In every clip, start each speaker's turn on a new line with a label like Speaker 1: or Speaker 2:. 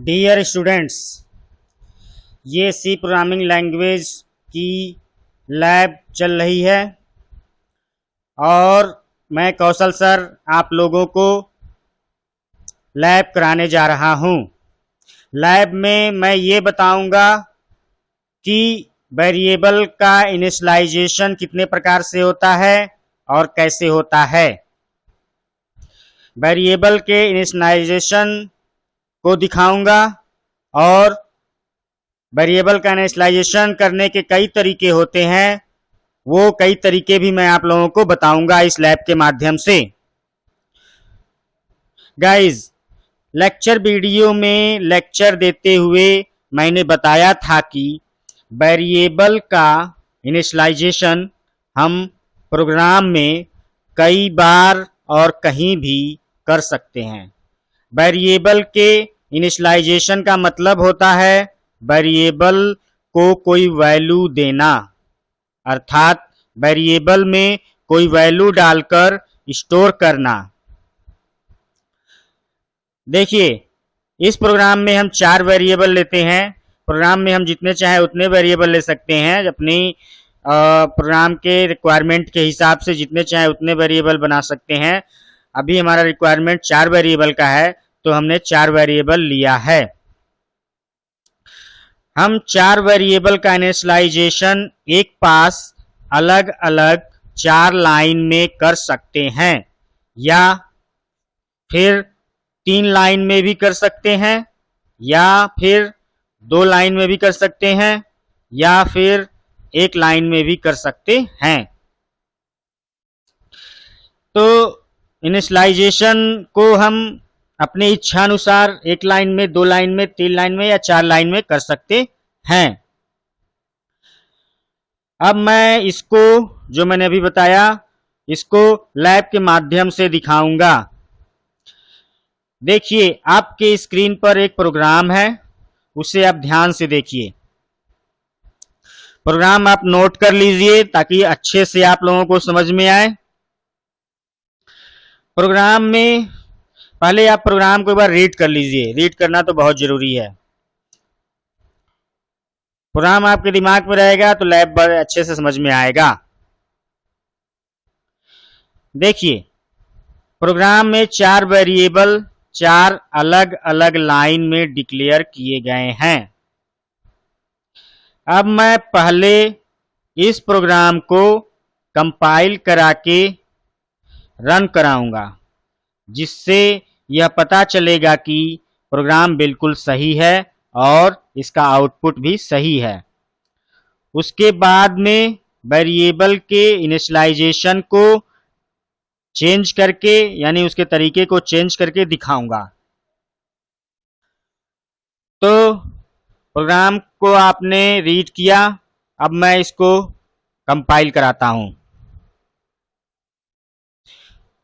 Speaker 1: Dear students, ये सी programming language की lab चल रही है और मैं कौशल सर आप लोगों को लैब कराने जा रहा हूँ। लैब में मैं ये बताऊंगा कि वेरिएबल का इनिशियलाइजेशन कितने प्रकार से होता है और कैसे होता है। वेरिएबल के इनिशियलाइजेशन को दिखाऊंगा और वेरिएबल का इनिशियलाइजेशन करने के कई तरीके होते हैं, वो कई तरीके भी मैं आप लोगों को बताऊंगा इस लैब के माध्यम से। गाइज, लेक्चर वीडियो में लेक्चर देते हुए मैंने बताया था कि वेरिएबल का इनिशियलाइजेशन हम प्रोग्राम में कई बार और कहीं भी कर सकते हैं। वेरिएबल के इनिशियलाइजेशन का मतलब होता है वेरिएबल को कोई वैल्यू देना, अर्थात वेरिएबल में कोई वैल्यू डालकर स्टोर करना। देखिए, इस प्रोग्राम में हम 4 वेरिएबल लेते हैं। प्रोग्राम में हम जितने चाहे उतने वेरिएबल ले सकते हैं, अपनी प्रोग्राम के रिक्वायरमेंट के हिसाब से जितने चाहे उतने वेरिएबल बना सकते हैं। अभी हमारा रिक्वायरमेंट 4 वेरिएबल का है, तो हमने 4 वेरिएबल लिया है। हम 4 वेरिएबल का इनिशियलाइजेशन एक पास अलग अलग 4 लाइन में कर सकते हैं, या फिर 3 लाइन में भी कर सकते हैं, या फिर 2 लाइन में भी कर सकते हैं, या फिर 1 लाइन में भी कर सकते हैं। तो इनिशियलाइजेशन को हम अपने इच्छा अनुसार 1 लाइन में, 2 लाइन में, 3 लाइन में या 4 लाइन में कर सकते हैं। अब मैं इसको, जो मैंने अभी बताया, इसको लैब के माध्यम से दिखाऊंगा। देखिए, आपके स्क्रीन पर एक प्रोग्राम है, उसे आप ध्यान से देखिए। प्रोग्राम आप नोट कर लीजिए ताकि अच्छे से आप लोगों को समझ में आए। प्रोग्राम में पहले आप प्रोग्राम को एक बार रीड कर लीजिए। रीड करना तो बहुत जरूरी है। प्रोग्राम आपके दिमाग में रहेगा तो लैब बड़े अच्छे से समझ में आएगा। देखिए, प्रोग्राम में 4 वेरिएबल 4 अलग अलग लाइन में डिक्लेयर किए गए हैं। अब मैं पहले इस प्रोग्राम को कंपाइल करा के रन कराऊंगा, जिससे यह पता चलेगा कि प्रोग्राम बिल्कुल सही है और इसका आउटपुट भी सही है। उसके बाद में वेरिएबल के इनिशियलाइजेशन को चेंज करके, यानी उसके तरीके को चेंज करके दिखाऊंगा। तो प्रोग्राम को आपने रीड किया, अब मैं इसको कंपाइल कराता हूं।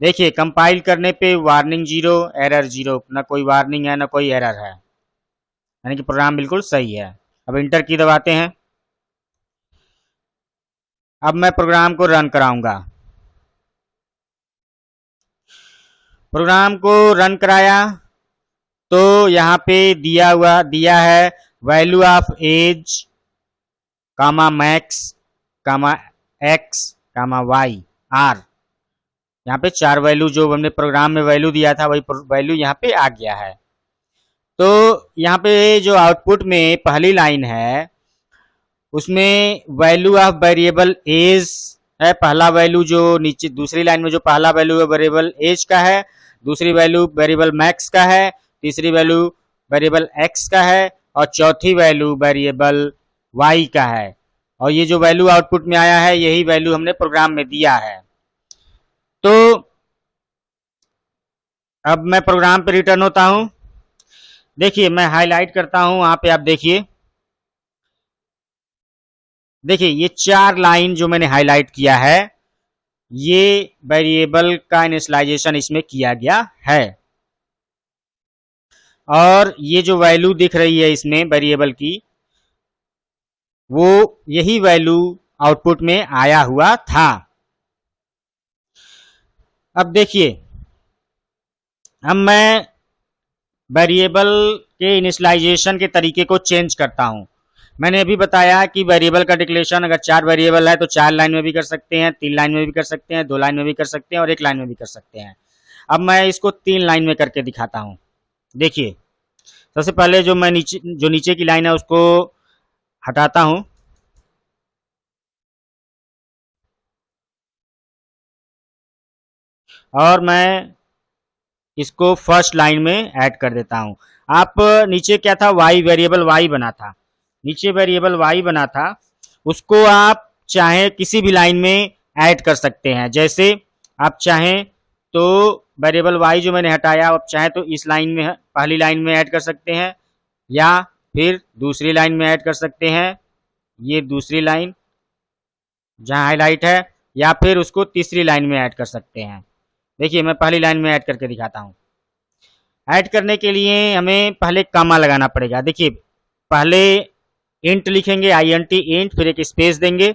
Speaker 1: देखिए, कंपाइल करने पे वार्निंग 0, एरर 0, ना कोई वार्निंग है ना कोई एरर है, यानी कि प्रोग्राम बिल्कुल सही है। अब इंटर की दबाते हैं। अब मैं प्रोग्राम को रन कराऊंगा। प्रोग्राम को रन कराया तो यहाँ पे दिया है value of H comma max comma X comma Y R. यहाँ पे 4 वैल्यू जो हमने प्रोग्राम में वैल्यू दिया था वही वैल्यू यहाँ पे आ गया है। तो यहाँ पे जो आउटपुट में पहली लाइन है उसमें वैल्यू ऑफ वेरिएबल एज है। पहला वैल्यू जो नीचे, दूसरी लाइन में जो पहला वैल्यू है वेरिएबल एज का है, दूसरी वैल्यू वेरिएबल मैक्स का है, तीसरी वैल्यू वेरिएबल एक्स का है और चौथी वैल्यू वेरिएबल वाई का है। और ये जो वैल्यू आउटपुट में आया है यही वैल्यू हमने प्रोग्राम में दिया है। तो अब मैं प्रोग्राम पे रिटर्न होता हूं। देखिए, मैं हाईलाइट करता हूं, वहां पे आप देखिए। देखिए, ये 4 लाइन जो मैंने हाईलाइट किया है, ये वेरिएबल का इनिशियलाइजेशन इसमें किया गया है। और ये जो वैल्यू दिख रही है इसमें वेरिएबल की, वो यही वैल्यू आउटपुट में आया हुआ था। अब देखिए, अब मैं वेरिएबल के इनिशियलाइजेशन के तरीके को चेंज करता हूं। मैंने अभी बताया कि वेरिएबल का डिक्लेरेशन अगर 4 वेरिएबल है तो 4 लाइन में भी कर सकते हैं, 3 लाइन में भी कर सकते हैं, 2 लाइन में भी कर सकते हैं और 1 लाइन में भी कर सकते हैं। अब मैं इसको 3 लाइन में करके दिखाता हूं। देखिए, सबसे पहले जो नीचे की लाइन है उसको हटाता हूं और मैं इसको फर्स्ट लाइन में ऐड कर देता हूं। आप नीचे क्या था, वाई वेरिएबल वाई बना था, नीचे वेरिएबल वाई बना था, उसको आप चाहे किसी भी लाइन में ऐड कर सकते हैं। जैसे आप चाहें तो वेरिएबल वाई जो मैंने हटाया, आप चाहें तो इस लाइन में पहली लाइन में ऐड कर सकते हैं या फिर दूसरी लाइन में ऐड कर सकते हैं, ये दूसरी लाइन जहां हाईलाइट है, या फिर उसको तीसरी लाइन में ऐड कर सकते हैं। देखिए, मैं पहली लाइन में ऐड करके दिखाता हूं। ऐड करने के लिए हमें पहले कामा लगाना पड़ेगा। देखिए, पहले इंट लिखेंगे, INT इंट, फिर एक स्पेस देंगे।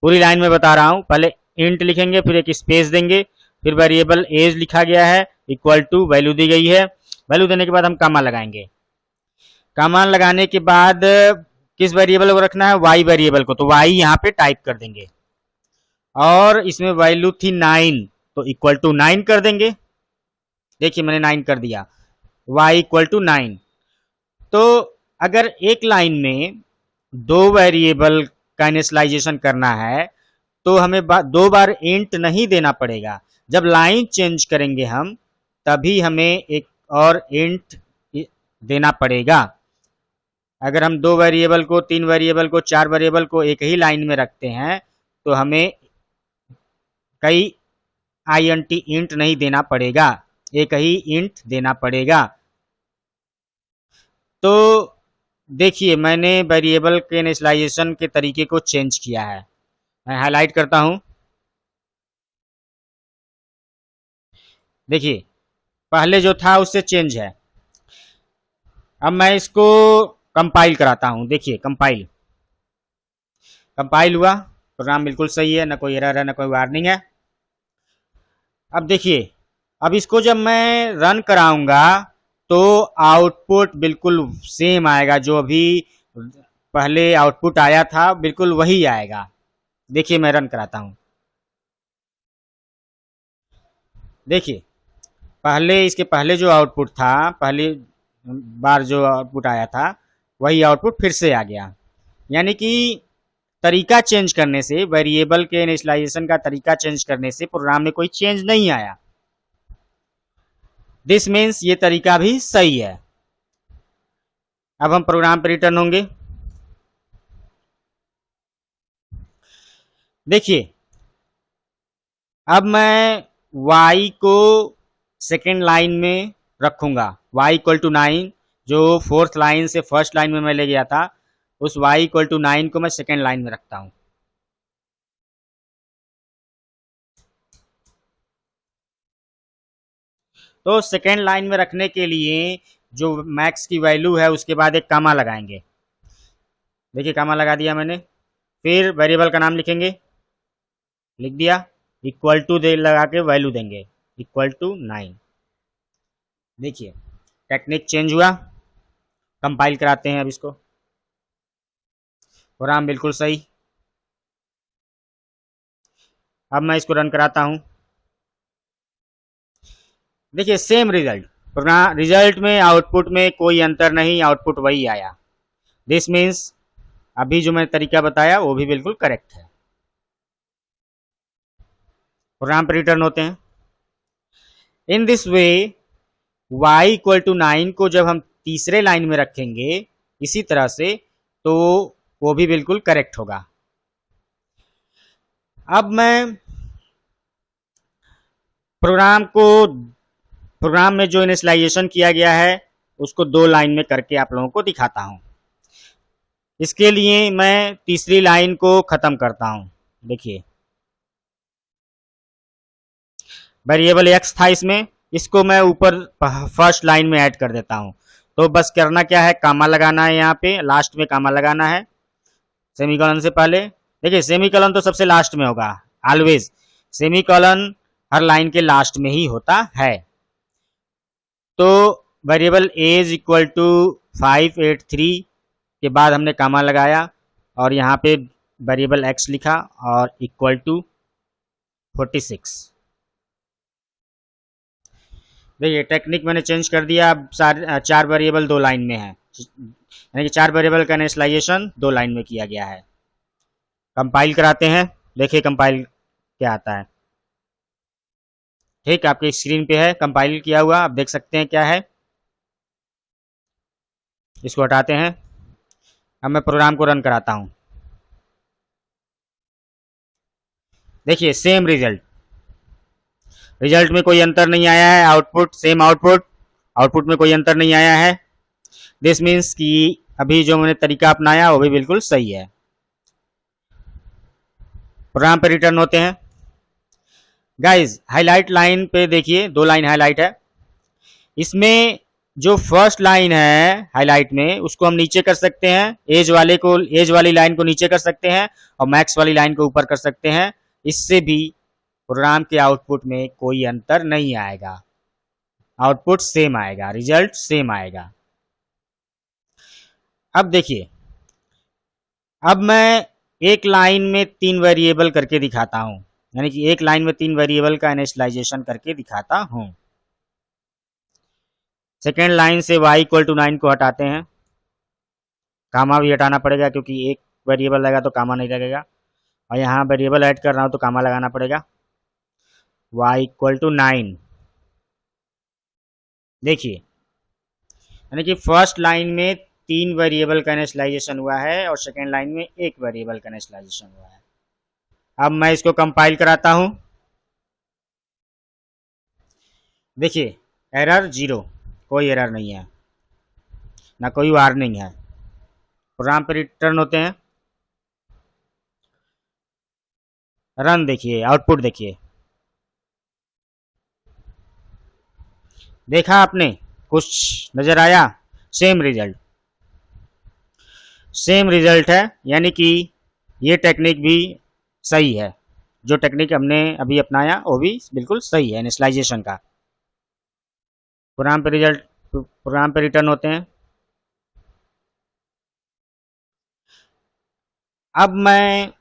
Speaker 1: पूरी लाइन में बता रहा हूं, पहले इंट लिखेंगे, फिर एक स्पेस देंगे, फिर वेरिएबल एज लिखा गया है, इक्वल टू वैल्यू दी गई है। वैल्यू देने के बाद हम कामा लगाएंगे। कामा लगाने के बाद किस वेरिएबल को रखना है, वाई वेरिएबल को, तो वाई यहाँ पे टाइप कर देंगे और इसमें वैल्यू थी 9 तो इक्वल टू 9 कर देंगे। देखिए, मैंने 9 कर दिया, y इक्वल टू 9। तो अगर एक लाइन में 2 वेरिएबल का इनिशियलाइजेशन करना है तो हमें 2 बार इंट नहीं देना पड़ेगा। जब लाइन चेंज करेंगे हम तभी हमें एक और इंट देना पड़ेगा। अगर हम 2 वेरिएबल को, 3 वेरिएबल को, 4 वेरिएबल को एक ही लाइन में रखते हैं तो हमें कई INT इंट नहीं देना पड़ेगा, एक ही इंट देना पड़ेगा। तो देखिए, मैंने वेरिएबल के इनिशियलाइजेशन के तरीके को चेंज किया है। मैं हाईलाइट करता हूं। देखिए, पहले जो था उससे चेंज है। अब मैं इसको कंपाइल कराता हूं। देखिए, कंपाइल हुआ, प्रोग्राम बिल्कुल सही है, ना कोई एरर है, ना कोई वार्निंग है। अब देखिए, अब इसको जब मैं रन कराऊंगा तो आउटपुट बिल्कुल सेम आएगा, जो अभी पहले आउटपुट आया था बिल्कुल वही आएगा। देखिए, मैं रन कराता हूं। देखिए, इसके पहले जो आउटपुट था, पहली बार जो आउटपुट आया था वही आउटपुट फिर से आ गया। यानी कि तरीका चेंज करने से, वेरिएबल के इनिशियलाइजेशन का तरीका चेंज करने से प्रोग्राम में कोई चेंज नहीं आया। दिस मीन्स ये तरीका भी सही है। अब हम प्रोग्राम पर रिटर्न होंगे। देखिए, अब मैं y को सेकेंड लाइन में रखूंगा, y इक्वल टू 9, जो फोर्थ लाइन से फर्स्ट लाइन में मैं ले गया था, उस y इक्वल टू 9 को मैं सेकेंड लाइन में रखता हूं। तो सेकेंड लाइन में रखने के लिए जो मैक्स की वैल्यू है उसके बाद एक कामा लगाएंगे। देखिए, कामा लगा दिया मैंने, फिर वेरिएबल का नाम लिखेंगे, लिख दिया, इक्वल टू दे लगा के वैल्यू देंगे, इक्वल टू 9। देखिए, टेक्निक चेंज हुआ। कंपाइल कराते हैं अब इसको। प्रोग्राम बिल्कुल सही। अब मैं इसको रन कराता हूं। देखिए, सेम रिजल्ट, प्रोग्राम रिजल्ट में, आउटपुट में कोई अंतर नहीं, आउटपुट वही आया। दिस मीन्स अभी जो मैंने तरीका बताया वो भी बिल्कुल करेक्ट है। प्रोग्राम पर रिटर्न होते हैं। In this way y equal to 9 को जब हम तीसरे लाइन में रखेंगे इसी तरह से, तो वो भी बिल्कुल करेक्ट होगा। अब मैं प्रोग्राम में जो इनिशियलाइजेशन किया गया है उसको 2 लाइन में करके आप लोगों को दिखाता हूं। इसके लिए मैं तीसरी लाइन को खत्म करता हूं। देखिए, वेरिएबल x था इसमें, इसको मैं ऊपर फर्स्ट लाइन में ऐड कर देता हूं। तो बस करना क्या है, कामा लगाना है, यहाँ पे लास्ट में कामा लगाना है सेमीकोलन से पहले। देखिए, सेमीकोलन तो सबसे लास्ट में होगा, ऑलवेज सेमीकोलन हर लाइन के लास्ट में ही होता है। तो वेरिएबल एज इक्वल टू 583 के बाद हमने कामा लगाया और यहाँ पे वेरिएबल एक्स लिखा और इक्वल टू 46। देखिए टेक्निक मैंने चेंज कर दिया। अब चार वेरिएबल दो लाइन में है, यानी कि चार वेरिएबल का इनिशियलाइजेशन दो लाइन में किया गया है। कंपाइल कराते हैं, देखिए कंपाइल क्या आता है। ठीक, आपकी स्क्रीन पे है कंपाइल किया हुआ, आप देख सकते हैं क्या है। इसको हटाते हैं। अब मैं प्रोग्राम को रन कराता हूं। देखिए सेम रिजल्ट, रिजल्ट में कोई अंतर नहीं आया है। आउटपुट सेम आउटपुट में कोई अंतर नहीं आया है। दिस मीन्स कि अभी जो मैंने तरीका अपनाया वो भी बिल्कुल सही है। प्रोग्राम पे रिटर्न होते हैं। गाइस हाईलाइट लाइन पे देखिए, दो लाइन हाईलाइट है। इसमें जो फर्स्ट लाइन है हाईलाइट में, उसको हम नीचे कर सकते हैं, एज वाली लाइन को नीचे कर सकते हैं और मैक्स वाली लाइन को ऊपर कर सकते हैं। इससे भी प्रोग्राम के आउटपुट में कोई अंतर नहीं आएगा, आउटपुट सेम आएगा, रिजल्ट सेम आएगा। अब देखिए, अब मैं एक लाइन में तीन वेरिएबल करके दिखाता हूं, यानी कि एक लाइन में तीन वेरिएबल का इनिशियलाइजेशन करके दिखाता हूं। सेकेंड लाइन से y इक्वल टू 9 को हटाते हैं। कामा भी हटाना पड़ेगा क्योंकि एक वेरिएबल लगा तो कामा नहीं लगेगा, और यहाँ वेरिएबल ऐड कर रहा हूं तो कामा लगाना पड़ेगा। y इक्वल टू 9, देखिए यानी कि फर्स्ट लाइन में तीन वेरिएबल का इनिशियलाइजेशन हुआ है और सेकेंड लाइन में एक वेरिएबल का इनिशियलाइजेशन हुआ है। अब मैं इसको कंपाइल कराता हूं। देखिए एरर 0, कोई एरर नहीं है, ना कोई वार्निंग है। प्रोग्राम पर रिटर्न होते हैं। रन देखिए, आउटपुट देखिए, देखा आपने कुछ नजर आया? सेम रिजल्ट है, यानी कि ये टेक्निक भी सही है। जो टेक्निक हमने अभी अपनाया वो भी बिल्कुल सही है इनिशियलाइजेशन का। प्रोग्राम पे रिटर्न होते हैं। अब मैं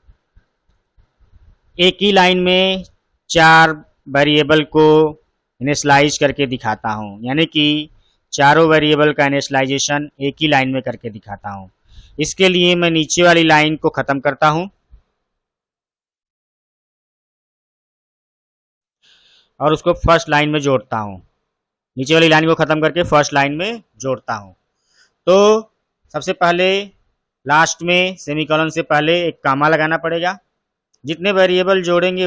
Speaker 1: एक ही लाइन में चार वेरिएबल को इनिशियलाइज करके दिखाता हूं, यानी कि चारों वेरिएबल का इनिशियलाइजेशन एक ही लाइन में करके दिखाता हूं। इसके लिए मैं नीचे वाली लाइन को खत्म करता हूं और उसको फर्स्ट लाइन में जोड़ता हूं। नीचे वाली लाइन को खत्म करके फर्स्ट लाइन में जोड़ता हूं। तो सबसे पहले लास्ट में सेमीकोलन से पहले एक कामा लगाना पड़ेगा। जितने वेरिएबल जोड़ेंगे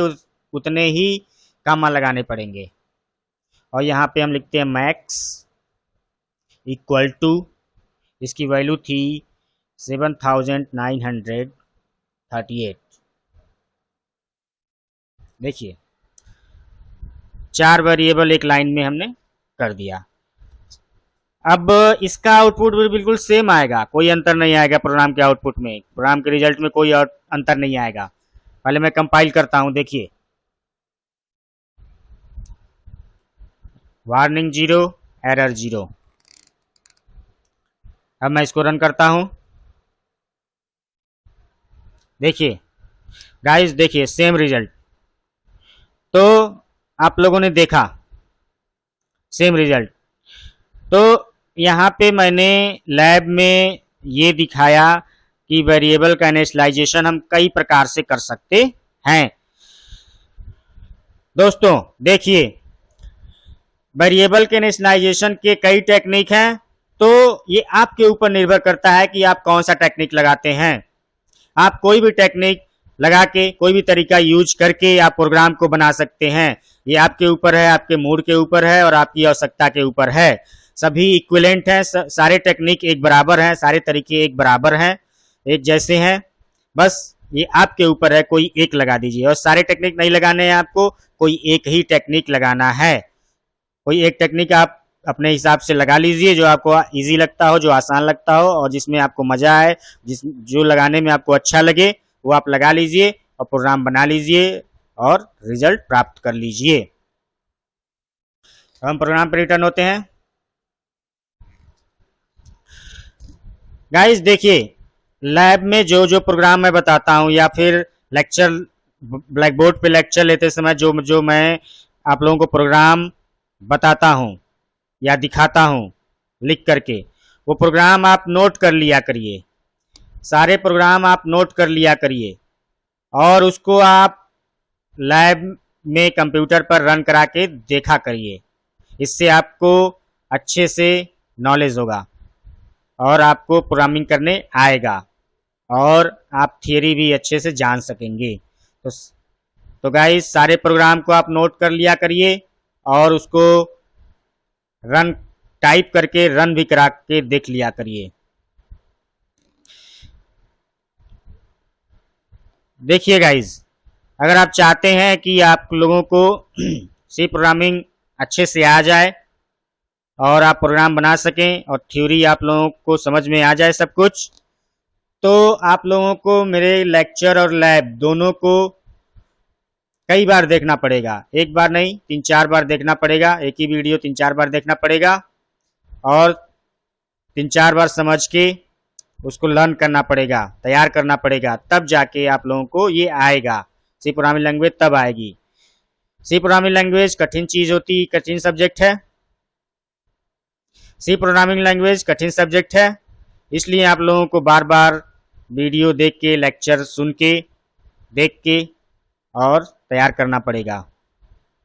Speaker 1: उतने ही कामा लगाने पड़ेंगे। और यहाँ पे हम लिखते हैं मैक्स इक्वल टू, इसकी वैल्यू थी 7938। देखिए चार वेरिएबल एक लाइन में हमने कर दिया। अब इसका आउटपुट भी बिल्कुल सेम आएगा, कोई अंतर नहीं आएगा प्रोग्राम के आउटपुट में, प्रोग्राम के रिजल्ट में कोई अंतर नहीं आएगा। पहले मैं कंपाइल करता हूं। देखिए वार्निंग 0, एरर 0। अब मैं इसको रन करता हूं। देखिए गाइस, देखिए सेम रिजल्ट। तो आप लोगों ने देखा सेम रिजल्ट। तो यहाँ पे मैंने लैब में ये दिखाया कि वेरिएबल का इनिशियलाइजेशन हम कई प्रकार से कर सकते हैं। दोस्तों देखिए, वेरिएबल के इनिशियलाइजेशन के कई टेक्निक हैं, तो ये आपके ऊपर निर्भर करता है कि आप कौन सा टेक्निक लगाते हैं। आप कोई भी टेक्निक लगा के, कोई भी तरीका यूज करके आप प्रोग्राम को बना सकते हैं। ये आपके ऊपर है, आपके मूड के ऊपर है और आपकी आवश्यकता के ऊपर है। सभी इक्विवेलेंट हैं, सारे टेक्निक एक बराबर हैं, सारे तरीके एक बराबर हैं, एक जैसे हैं। बस ये आपके ऊपर है, कोई एक लगा दीजिए। और सारे टेक्निक नहीं लगाने हैं आपको, कोई एक ही टेक्निक लगाना है। कोई एक टेक्निक आप अपने हिसाब से लगा लीजिए, जो आपको इजी लगता हो, जो आसान लगता हो और जिसमें आपको मजा आए, जो लगाने में आपको अच्छा लगे वो आप लगा लीजिए और प्रोग्राम बना लीजिए और रिजल्ट प्राप्त कर लीजिए। हम प्रोग्राम पर रिटर्न होते हैं। गाइस देखिए, लैब में जो जो प्रोग्राम मैं बताता हूँ या फिर लेक्चर ब्लैक बोर्ड पे लेक्चर लेते समय जो जो मैं आप लोगों को प्रोग्राम बताता हूँ या दिखाता हूँ लिख करके, वो प्रोग्राम आप नोट कर लिया करिए। सारे प्रोग्राम आप नोट कर लिया करिए और उसको आप लैब में कंप्यूटर पर रन करा के देखा करिए। इससे आपको अच्छे से नॉलेज होगा और आपको प्रोग्रामिंग करने आएगा और आप थियरी भी अच्छे से जान सकेंगे। तो गाइस, सारे प्रोग्राम को आप नोट कर लिया करिए और उसको रन टाइप करके रन भी करा के देख लिया करिए। देखिए गाइस, अगर आप चाहते हैं कि आप लोगों को सी प्रोग्रामिंग अच्छे से आ जाए और आप प्रोग्राम बना सकें और थ्योरी आप लोगों को समझ में आ जाए सब कुछ, तो आप लोगों को मेरे लेक्चर और लैब दोनों को कई बार देखना पड़ेगा। एक बार नहीं, 3-4 बार देखना पड़ेगा। एक ही वीडियो 3-4 बार देखना पड़ेगा और 3-4 बार समझ के उसको लर्न करना पड़ेगा, तैयार करना पड़ेगा, तब जाके आप लोगों को ये आएगा। सी प्रोग्रामिंग लैंग्वेज तब आएगी। सी प्रोग्रामिंग लैंग्वेज कठिन चीज होती, कठिन सब्जेक्ट है। सी प्रोग्रामिंग लैंग्वेज कठिन सब्जेक्ट है, इसलिए आप लोगों को बार बार वीडियो देख के, लेक्चर सुन के, देख के और तैयार करना पड़ेगा।